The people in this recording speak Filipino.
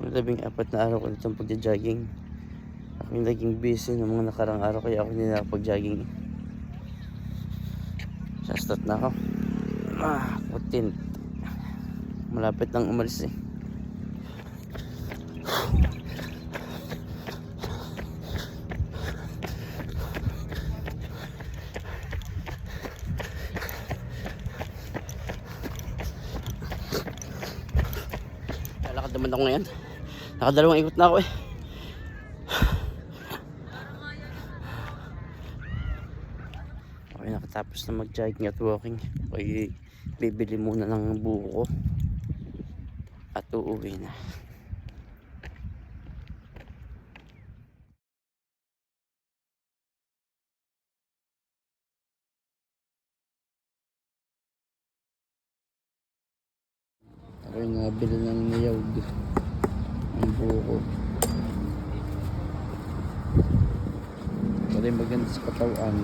14 na araw ko nitong pagja-jogging. Ako yung naging busy ng mga nakarang araw kaya ako hindi nakapag-jogging. Sa start na ako. 14. Malapit nang umalis eh. Lalakad naman ako ngayon. Nakadalawang ikot na ako eh. Okay, nakatapos na mag-jogging at walking. Okay, bibili muna ng buko at uuwi na. Okay, nabili ng niyog ang buko. Ito rin maganda sa katawan.